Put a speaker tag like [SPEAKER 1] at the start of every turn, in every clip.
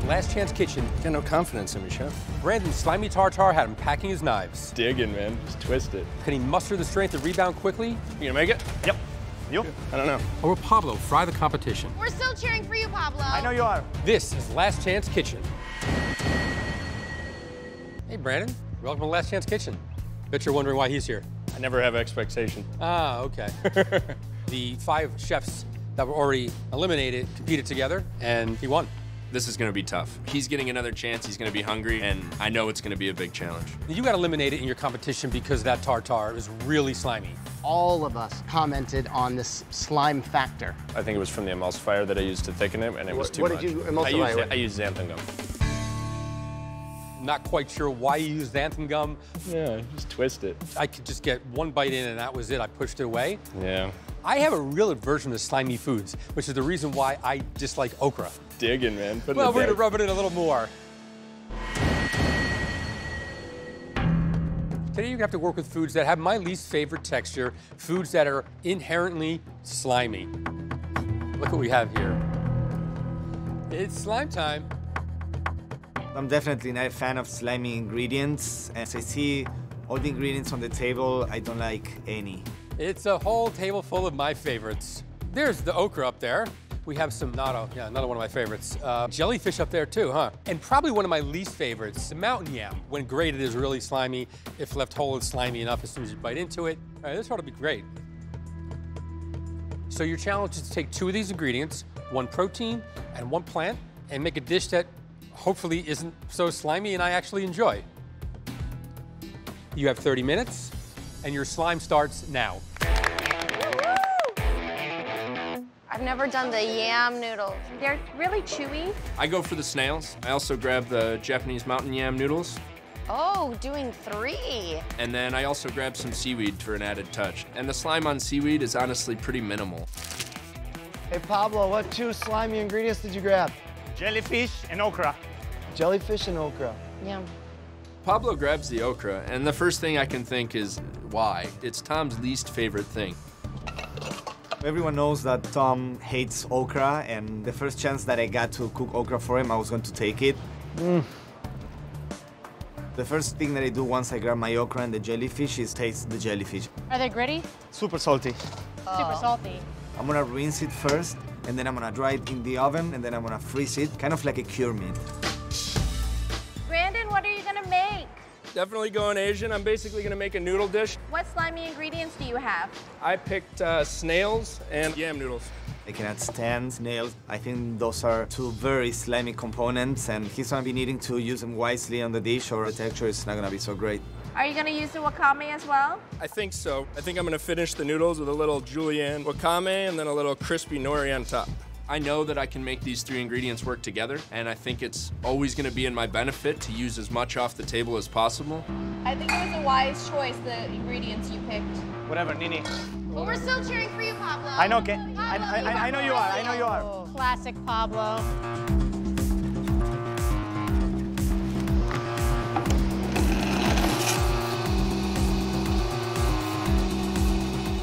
[SPEAKER 1] Last Chance Kitchen.
[SPEAKER 2] Got no confidence in me, chef.
[SPEAKER 1] Brandon's slimy tartar had him packing his knives.
[SPEAKER 2] Digging, man. Just twist it.
[SPEAKER 1] Can he muster the strength to rebound quickly?
[SPEAKER 2] You gonna make it?
[SPEAKER 3] Yep. You?
[SPEAKER 2] I don't know.
[SPEAKER 1] Or will Pablo fry the competition?
[SPEAKER 4] We're still cheering for you, Pablo.
[SPEAKER 3] I know you are.
[SPEAKER 1] This is Last Chance Kitchen. Hey, Brandon. Welcome to Last Chance Kitchen. Bet you're wondering why he's here.
[SPEAKER 2] I never have expectation.
[SPEAKER 1] Ah, okay. The 5 chefs that were already eliminated competed together, and he won.
[SPEAKER 5] This is going to be tough. He's getting another chance. He's going to be hungry, and I know it's going to be a big challenge.
[SPEAKER 1] You got eliminated in your competition because that tartar is really slimy.
[SPEAKER 6] All of us commented on this slime factor.
[SPEAKER 2] I think it was from the emulsifier that I used to thicken it, and it was too
[SPEAKER 6] much.
[SPEAKER 2] much.
[SPEAKER 6] What did you emulsify with?
[SPEAKER 2] I used xanthan gum.
[SPEAKER 1] Not quite sure why you used xanthan gum.
[SPEAKER 2] Yeah, just twist it.
[SPEAKER 1] I could just get one bite in and that was it. I pushed it away.
[SPEAKER 2] Yeah.
[SPEAKER 1] I have a real aversion to slimy foods, which is the reason why I dislike okra.
[SPEAKER 2] Digging, man.
[SPEAKER 1] Well, we're gonna rub it in a little more. Today you're gonna have to work with foods that have my least favorite texture, foods that are inherently slimy. Look what we have here. It's slime time.
[SPEAKER 7] I'm definitely not a fan of slimy ingredients. As I see all the ingredients on the table, I don't like any.
[SPEAKER 1] It's a whole table full of my favorites. There's the okra up there. We have some natto, yeah, another one of my favorites. Jellyfish up there too, huh? And probably one of my least favorites, the mountain yam. When grated is really slimy. If left whole, it's slimy enough as soon as you bite into it. All right, this ought to be great. So your challenge is to take 2 of these ingredients, 1 protein and 1 plant, and make a dish that hopefully isn't so slimy and I actually enjoy. You have 30 minutes, and your slime starts now.
[SPEAKER 4] I've never done the yam noodles. They're really chewy.
[SPEAKER 5] I go for the snails. I also grab the Japanese mountain yam noodles.
[SPEAKER 4] Oh, doing 3.
[SPEAKER 5] And then I also grab some seaweed for an added touch. And the slime on seaweed is honestly pretty minimal.
[SPEAKER 6] Hey, Pablo, what 2 slimy ingredients did you grab?
[SPEAKER 3] Jellyfish and okra.
[SPEAKER 6] Jellyfish and okra.
[SPEAKER 4] Yum.
[SPEAKER 5] Pablo grabs the okra, and the first thing I can think is why. It's Tom's least favorite thing.
[SPEAKER 7] Everyone knows that Tom hates okra, and the first chance that I got to cook okra for him, I was going to take it. The first thing that I do once I grab my okra and the jellyfish is taste the jellyfish.
[SPEAKER 8] Are they gritty?
[SPEAKER 3] Super salty.
[SPEAKER 8] Super salty.
[SPEAKER 7] I'm gonna rinse it first, and then I'm gonna dry it in the oven, and then I'm gonna freeze it, kind of like a cure meat.
[SPEAKER 4] Brandon, what are you gonna make?
[SPEAKER 2] Definitely going Asian. I'm basically gonna make a noodle dish.
[SPEAKER 4] What slimy ingredients do you have?
[SPEAKER 2] I picked snails and yam noodles.
[SPEAKER 7] I can add stands, nails. I think those are 2 very slimy components, and he's gonna be needing to use them wisely on the dish, or the texture is not gonna be so great.
[SPEAKER 4] Are you gonna use the wakame as well?
[SPEAKER 2] I think so. I think I'm gonna finish the noodles with a little julienne wakame and then a little crispy nori on top.
[SPEAKER 5] I know that I can make these 3 ingredients work together, and I think it's always going to be in my benefit to use as much off the table as possible.
[SPEAKER 4] I think it was a wise choice, the ingredients you picked.
[SPEAKER 3] Whatever, Nini.
[SPEAKER 4] But we're still cheering for you, Pablo.
[SPEAKER 3] I know, Kate. I know you are. I know you are.
[SPEAKER 8] Classic Pablo.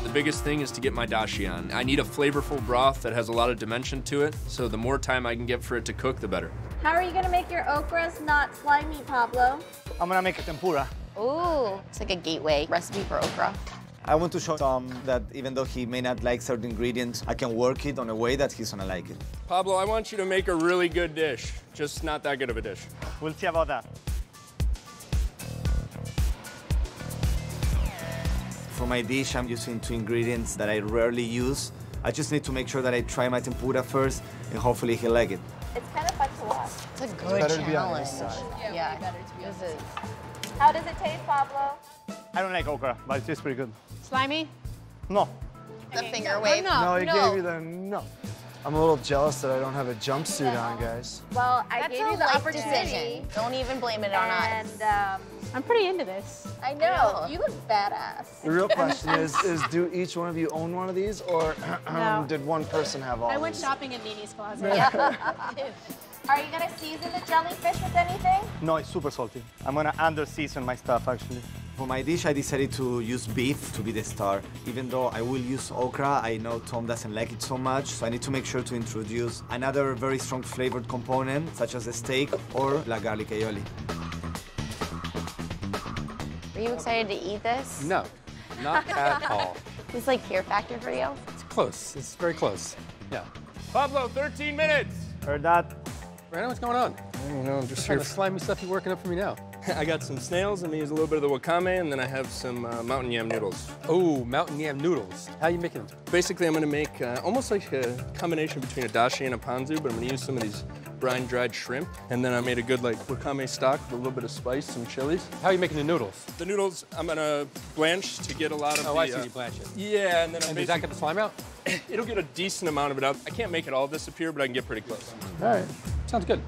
[SPEAKER 5] The biggest thing is to get my dashi on. I need a flavorful broth that has a lot of dimension to it, so the more time I can get for it to cook, the better.
[SPEAKER 4] How are you gonna make your okras not slimy, Pablo?
[SPEAKER 3] I'm gonna make a tempura.
[SPEAKER 4] Ooh, it's like a gateway recipe for okra.
[SPEAKER 7] I want to show Tom that even though he may not like certain ingredients, I can work it on a way that he's gonna like it.
[SPEAKER 2] Pablo, I want you to make a really good dish, just not that good of a dish.
[SPEAKER 3] We'll see about that.
[SPEAKER 7] For my dish, I'm using 2 ingredients that I rarely use. I just need to make sure that I try my tempura first, and hopefully he'll like it.
[SPEAKER 4] It's kind of fun to watch.
[SPEAKER 8] It's a good challenge.
[SPEAKER 4] Yeah, this is. How does it taste, Pablo?
[SPEAKER 3] I don't like okra, but it tastes pretty good.
[SPEAKER 8] Slimy?
[SPEAKER 3] No.
[SPEAKER 4] The finger wave.
[SPEAKER 8] No,
[SPEAKER 6] he gave you the no. I'm a little jealous that I don't have a jumpsuit on, guys.
[SPEAKER 4] Well, I
[SPEAKER 8] That's
[SPEAKER 4] gave
[SPEAKER 8] a
[SPEAKER 4] you the
[SPEAKER 8] life
[SPEAKER 4] opportunity.
[SPEAKER 8] decision.
[SPEAKER 4] Don't even blame it on us.
[SPEAKER 8] And I'm pretty into this.
[SPEAKER 4] I know. You look badass.
[SPEAKER 6] The real question is do each one of you own one of these, or
[SPEAKER 8] No.
[SPEAKER 6] did one person have all
[SPEAKER 8] I went
[SPEAKER 6] these?
[SPEAKER 8] shopping in Nini's closet.
[SPEAKER 4] Are you gonna season the jellyfish with anything?
[SPEAKER 3] No, it's super salty. I'm gonna under season my stuff, actually.
[SPEAKER 7] For my dish, I decided to use beef to be the star. Even though I will use okra, I know Tom doesn't like it so much, so I need to make sure to introduce another very strong flavored component, such as a steak or black garlic aioli.
[SPEAKER 4] Are you excited to eat this?
[SPEAKER 1] No, not at all.
[SPEAKER 4] It's like Fear Factor for you?
[SPEAKER 1] It's close. It's very close. Yeah.
[SPEAKER 2] Pablo, 13 minutes.
[SPEAKER 3] Heard that?
[SPEAKER 1] Brandon, what's going on?
[SPEAKER 2] You know, I'm just
[SPEAKER 1] What
[SPEAKER 2] here.
[SPEAKER 1] kind of slimy stuff you working up for me now?
[SPEAKER 2] I got some snails. I'm gonna use a little bit of the wakame, and then I have some mountain yam noodles.
[SPEAKER 1] Oh, mountain yam noodles. How you making them?
[SPEAKER 2] Basically, I'm gonna make almost like a combination between a dashi and a ponzu, but I'm gonna use some of these brine dried shrimp. And then I made a good like wakame stock with a little bit of spice, some chilies.
[SPEAKER 1] How are you making the noodles?
[SPEAKER 2] The noodles I'm gonna blanch to get a lot of
[SPEAKER 1] Oh,
[SPEAKER 2] the,
[SPEAKER 1] I see you blanch it.
[SPEAKER 2] Yeah, and then I'm
[SPEAKER 1] And does that get the slime out?
[SPEAKER 2] it'll get a decent amount of it out. I can't make it all disappear, but I can get pretty close.
[SPEAKER 1] All right. Sounds good.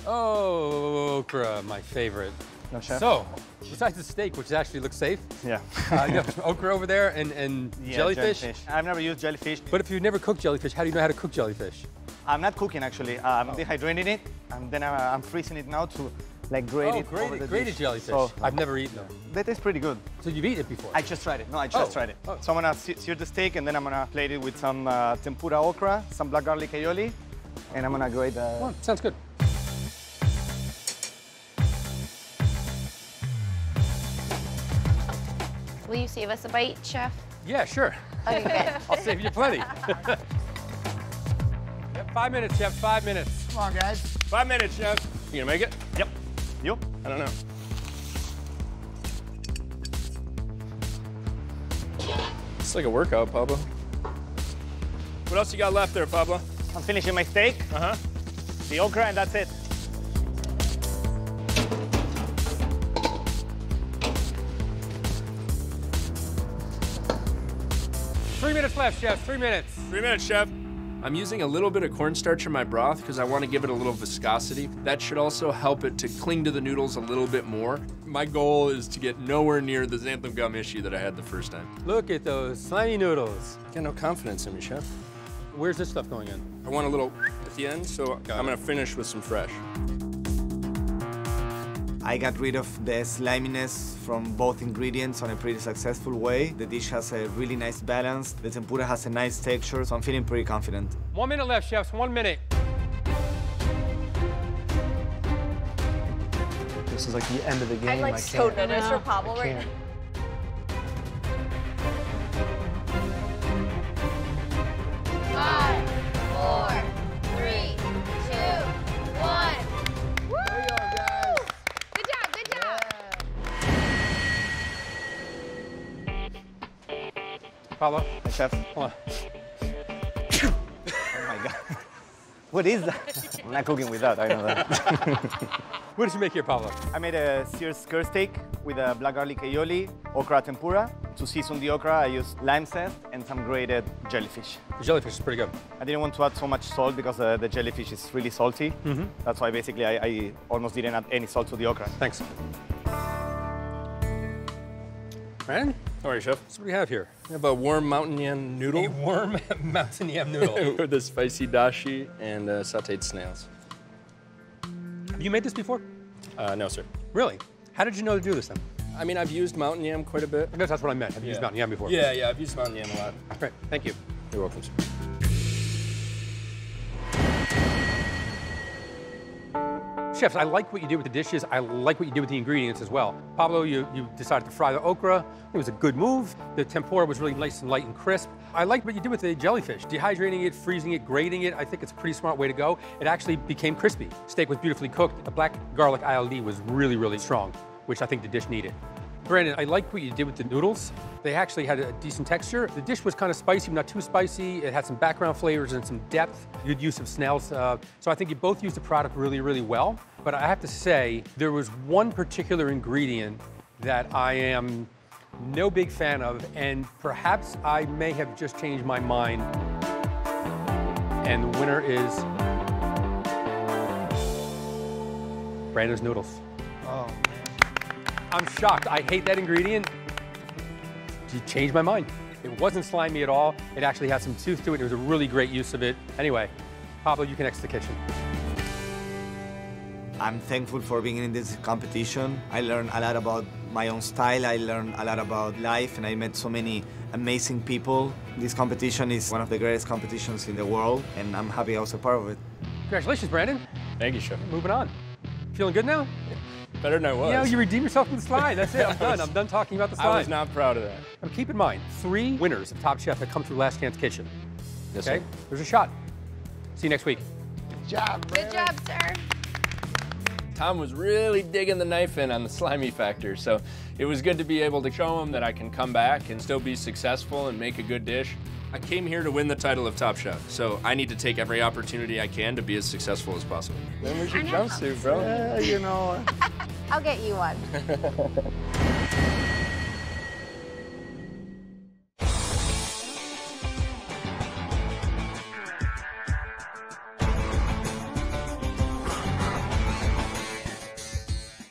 [SPEAKER 1] Oh, okra, my favorite.
[SPEAKER 3] No, chef?
[SPEAKER 1] So, besides the steak, which actually looks safe,
[SPEAKER 3] Yeah.
[SPEAKER 1] you have some okra over there and
[SPEAKER 3] Yeah,
[SPEAKER 1] jellyfish.
[SPEAKER 3] I've never used jellyfish.
[SPEAKER 1] But if you've never cooked jellyfish, how do you know how to cook jellyfish?
[SPEAKER 3] I'm not cooking, actually. I'm dehydrating it, and then I'm freezing it now to like grate it over the
[SPEAKER 1] grated
[SPEAKER 3] dish.
[SPEAKER 1] jellyfish.
[SPEAKER 3] So
[SPEAKER 1] I've never eaten them.
[SPEAKER 3] that tastes pretty good.
[SPEAKER 1] So you've eaten it before?
[SPEAKER 3] I just tried it. No, I just
[SPEAKER 1] Oh.
[SPEAKER 3] tried it.
[SPEAKER 1] Oh.
[SPEAKER 3] So I'm gonna sear the steak, and then I'm gonna plate it with some tempura okra, some black garlic aioli, and I'm gonna grate the...
[SPEAKER 1] Oh, sounds good.
[SPEAKER 4] Will you save us a bite, Chef?
[SPEAKER 1] Yeah, sure.
[SPEAKER 4] Okay, good.
[SPEAKER 1] I'll save you plenty. Yep, 5 minutes, Chef, 5 minutes.
[SPEAKER 6] Come on, guys.
[SPEAKER 2] 5 minutes, Chef. You gonna make it?
[SPEAKER 3] Yep. You?
[SPEAKER 2] I don't know. It's like a workout, Pablo. What else you got left there, Pablo?
[SPEAKER 3] I'm finishing my steak,
[SPEAKER 2] Uh-huh.
[SPEAKER 3] the okra, and that's it.
[SPEAKER 1] Three minutes left, Chef, 3 minutes.
[SPEAKER 2] 3 minutes, Chef.
[SPEAKER 5] I'm using a little bit of cornstarch in my broth because I want to give it a little viscosity. That should also help it to cling to the noodles a little bit more. My goal is to get nowhere near the xanthan gum issue that I had the first time.
[SPEAKER 1] Look at those slimy noodles.
[SPEAKER 2] Got no confidence in me, Chef.
[SPEAKER 1] Where's this stuff going in?
[SPEAKER 2] I want a little at the end, so I'm gonna finish with some fresh.
[SPEAKER 7] I got rid of the sliminess from both ingredients on a pretty successful way. The dish has a really nice balance. The tempura has a nice texture, so I'm feeling pretty confident.
[SPEAKER 1] 1 minute left, chefs, 1 minute.
[SPEAKER 6] This is like the end of the game.
[SPEAKER 4] I'm like
[SPEAKER 6] I
[SPEAKER 4] so
[SPEAKER 6] can't.
[SPEAKER 4] nervous for
[SPEAKER 8] know.
[SPEAKER 4] Pablo right now.
[SPEAKER 6] Can't.
[SPEAKER 4] 5, 4, 3, 2, 1. Woo! Good job, good job.
[SPEAKER 1] Pablo,
[SPEAKER 3] Hey, chef.
[SPEAKER 1] hold on.
[SPEAKER 3] Oh my God. What is that? I'm not cooking with that, I know that.
[SPEAKER 1] What did you make here, Pablo?
[SPEAKER 3] I made a seared skirt steak with a black garlic aioli, okra tempura. To season the okra, I used lime zest and some grated jellyfish.
[SPEAKER 1] The jellyfish is pretty good.
[SPEAKER 3] I didn't want to add so much salt because the jellyfish is really salty. That's why basically I almost didn't add any salt to the okra.
[SPEAKER 1] Thanks. Brandon,
[SPEAKER 2] How are you, Chef?
[SPEAKER 1] so what do you have here?
[SPEAKER 2] I have a warm mountain yam
[SPEAKER 1] A
[SPEAKER 2] noodle
[SPEAKER 1] warm mountain yam noodle.
[SPEAKER 2] with the spicy dashi and sauteed snails.
[SPEAKER 1] Have you made this before?
[SPEAKER 2] No, sir.
[SPEAKER 1] Really? How did you know to do this then?
[SPEAKER 2] I mean, I've used mountain yam quite a bit.
[SPEAKER 1] I guess that's what I meant. Have you used mountain yam before?
[SPEAKER 2] Yeah, I've used mountain yam a lot.
[SPEAKER 1] Great, thank you.
[SPEAKER 2] You're welcome, sir.
[SPEAKER 1] Chefs, I like what you did with the dishes. I like what you did with the ingredients as well. Pablo, you decided to fry the okra. It was a good move. The tempura was really nice and light and crisp. I like what you did with the jellyfish. Dehydrating it, freezing it, grating it. I think it's a pretty smart way to go. It actually became crispy. Steak was beautifully cooked. The black garlic aioli was really, really strong, which I think the dish needed. Brandon, I like what you did with the noodles. They actually had a decent texture. The dish was kind of spicy, but not too spicy. It had some background flavors and some depth. Good use of snails. So I think you both used the product really, really well. But I have to say, there was one particular ingredient that I am no big fan of, and perhaps I may have just changed my mind. And the winner is Brandon's noodles.
[SPEAKER 6] Oh,
[SPEAKER 1] I'm shocked. I hate that ingredient. You changed my mind. It wasn't slimy at all. It actually had some tooth to it. It was a really great use of it. Anyway, Pablo, you can exit the kitchen.
[SPEAKER 7] I'm thankful for being in this competition. I learned a lot about my own style. I learned a lot about life, and I met so many amazing people. This competition is one of the greatest competitions in the world, and I'm happy I was a part of it.
[SPEAKER 1] Congratulations, Brandon.
[SPEAKER 5] Thank you, Chef.
[SPEAKER 1] Moving on. Feeling good now?
[SPEAKER 5] Better than I was.
[SPEAKER 1] You know, you redeemed yourself from the slide. That's it. I'm done. I'm done talking about the slide.
[SPEAKER 5] I was not proud of that.
[SPEAKER 1] Now, keep in mind, 3 winners of Top Chef that come through Last Chance Kitchen.
[SPEAKER 5] Yes,
[SPEAKER 1] Okay?
[SPEAKER 5] sir.
[SPEAKER 1] There's a shot. See you next week.
[SPEAKER 4] Good job, sir.
[SPEAKER 5] Tom was really digging the knife in on the slimy factor, so it was good to be able to show him that I can come back and still be successful and make a good dish. I came here to win the title of Top Chef, so I need to take every opportunity I can to be as successful as possible.
[SPEAKER 2] Then where's your jumpsuit, bro?
[SPEAKER 6] Yeah, you know.
[SPEAKER 4] I'll get you one.